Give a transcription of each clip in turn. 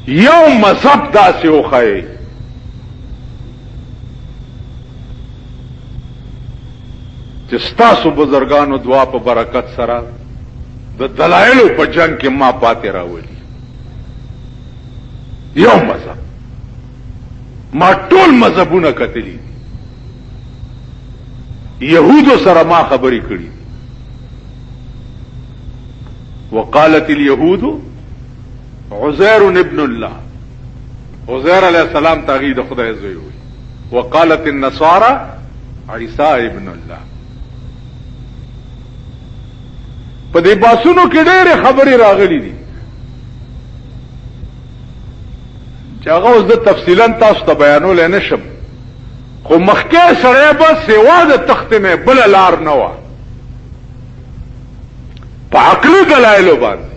یو مذهب داسې وښایي چې ستاسو بزرګانو دعا په برکت سره د دلایلو په جنگ کې ما پاتې راولي. یو مذهب ما ټول مذهبونه کتلي يهودو سره ما خبرې کړي. وقالت اليهود عزير ابن الله، عزير علیہ السلام تاغي د خدای زوی وي. وقالت النصارى عيسى ابن الله. په دې باسونو کې ډېرې خبرې راغلي دي چې هغه اوس د تفصیلا تاسو ته بیانولی نه شم، خو مخکې سړی به سوا د تختې نه بله لار نه وه په عقلي دلایلو باندې.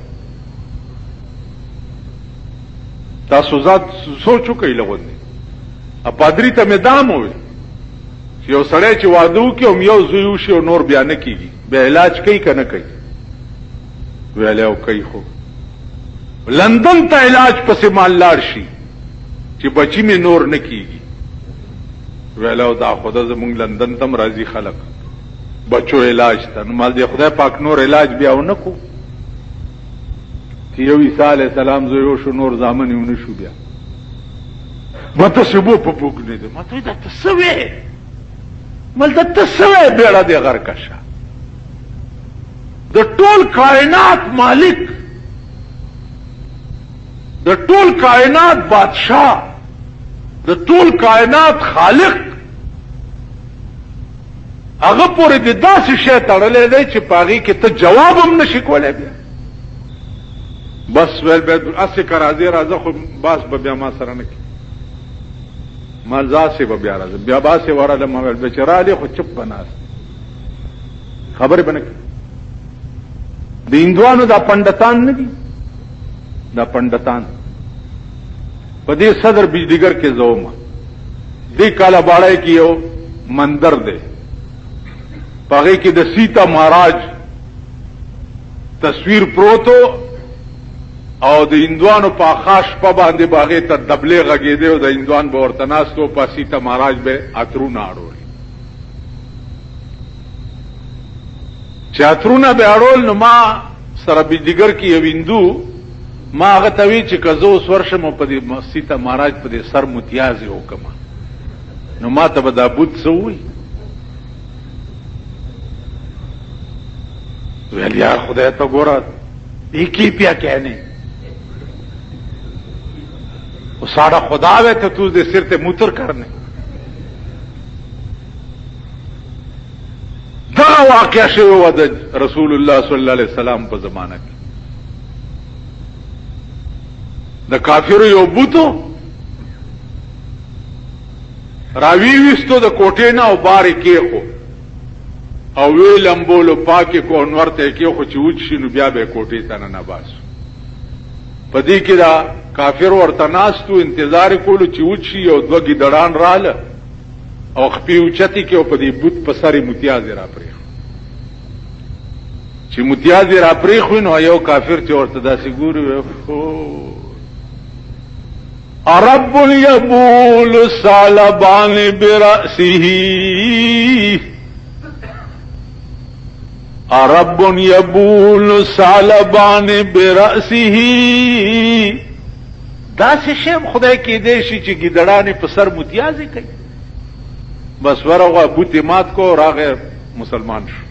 تاسو ذات سوچ وکئ لغوندې پادري ته مې دا هم وویل چې یو سړی چې واده وکړي او یو زوی وشي او نور بیا نه کېږي، بیا علاج کوي که نه کوي؟ ویلی او کوي. خو لندن ته علاج پسې مال لاړ شي چې بچی مې نور نه کېږي. ویلی او دا خدا زمونږ لندن تم راځي خلک بچو علاج ته، نو مال دی خدای پاک نور علاج بیا ونه کو چې یو عیسی علیه السلام زوی وشو نور زامن یې ونه شو. بیا ما ته شبو په پوک نه دی، ما ته دا ته څه وې مال دا ته څه وې بیړه دې غرکشه د ټول کائنات مالک، د ټول کائنات بادشاہ، د ټول کائنات خالق، هغه پورې د داسې شی تړلی دی چې په هغې کې ته جواب هم نشي کولی. بیا بس ویل بیا هسې که راځې راځه، خو باس به بیا ما سره نه کړي، ما ځاسې به بیا راځه، بیا باسې ورغلم. ما ویل بیا چې رالې خو چپ به ناست خبرې به نه کړي. د هندوانو دا پنډتان نه دي، دا پنډتان په دې صدر بجلیګر کې زوما دې کاله باړی کې یو مندر دی، په هغې کې د سیتا مهاراج تصویر پروتو او د هندوانو په آخا شپه باندې به هغې ته دبلې غږېدې او د هندوان به ورته ناست و، په سیتا مهاراج به عطرونه اړول. چې عطرونه به اړول نو ما سره بجلیګر کې یو هندو ما هغه ته وی چې که زه اوس ورشم او په دې سیتا مهاراج په دې سر متیازې وکړم نو ما ته به دا بوت څه ووایي؟ ویل یار خدای ته ګوره ایک ہی پیا کہنے وہ ساڑا خدا وے تو تو دے سر تے موتر کرنے. دا واقعہ شوی و د رسول الله صلی الله علیه وسلم په زمانہ کې د کافرو یو بوتو راوی وستو د کوټې نه او بارې کې خو او وی لمبولو پاکې کو انور ته کې خو چې وچ شي نو بیا به کوټې ته نه باسو. په دې کې دا کافر ورته ناستو انتظار کولو چې وچ شي او دوه ګیدړان رااله او خپې اوچتې کې او په دې بوت په سر یې متیازې را پرېښو. چې متیازې را پرېښوي نو یو کافر چې ورته داسې ګوري رب یبول سالبان برأسه رب یبول سالبان برأسه. داسې شی خدای کېدی شي چې ګیدړانې په سر متیازې کوي. بس ورغه بوتې مات کو راغی مسلمان شو.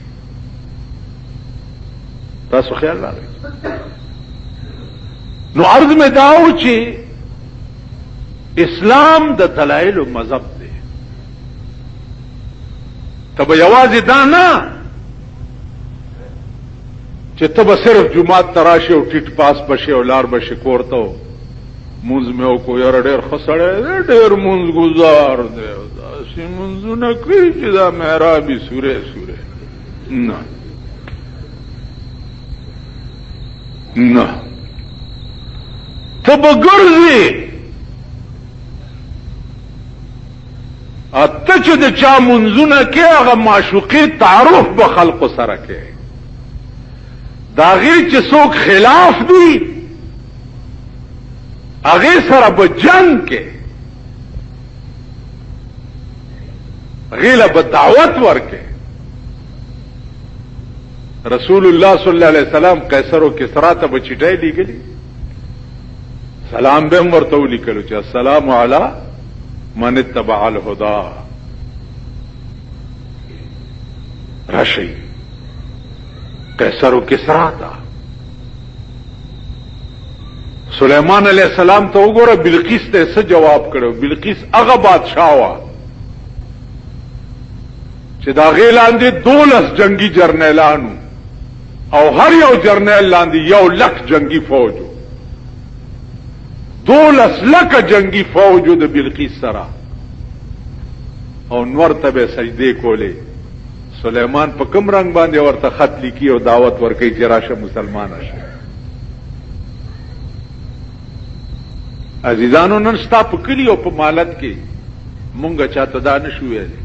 تاسو خیال راغی. نو عرض میں داو چې اسلام د دلایلو مذهب دی. تب یوازې دا نه چې تب صرف جمعات تراشه او ټیټ پاس بشه او لار بشه کورته مونږ مې او کو یاره ډېر ښه سړی دی، ډېر مونځ ګزار دی، داسې مونځونه کوي چې دا محرابي سورې سورې. نه نه ته به ګرځې اته چې د چا منځونه کې هغه معشوقي تعارف به خلقو سره کې دا غیر چې څوک خلاف دي هغه سره به جنگ کې غیله به دعوت ورکې. رسول الله صلی الله علیه وسلم قیصر او کسرا ته به چټای لیکلي، سلام به ورته ولیکلو چې السلام علی من اتبع الهدى. راشي قیصر او کسرا ته سلیمان علیہ السلام ته وګوره بلقیس ته څه جواب کړو. بلقیس هغه بادشاہ وا چې دا غی لاندې 12 جنگي جرنیلانو او هر یو جرنیل لاندې 1,00,000 جنگي فوج، 12,00,000 جنگي فوج د بلقیس سره، او نور ته به سجدې کولې. سلیمان په کوم رنگ باندې ورته خط لیکي او دعوت ورکړي چې راشه مسلمان شه. عزیزانو نن ستا په کلی او په مالت کې مونږه چاته دا نشو ویلي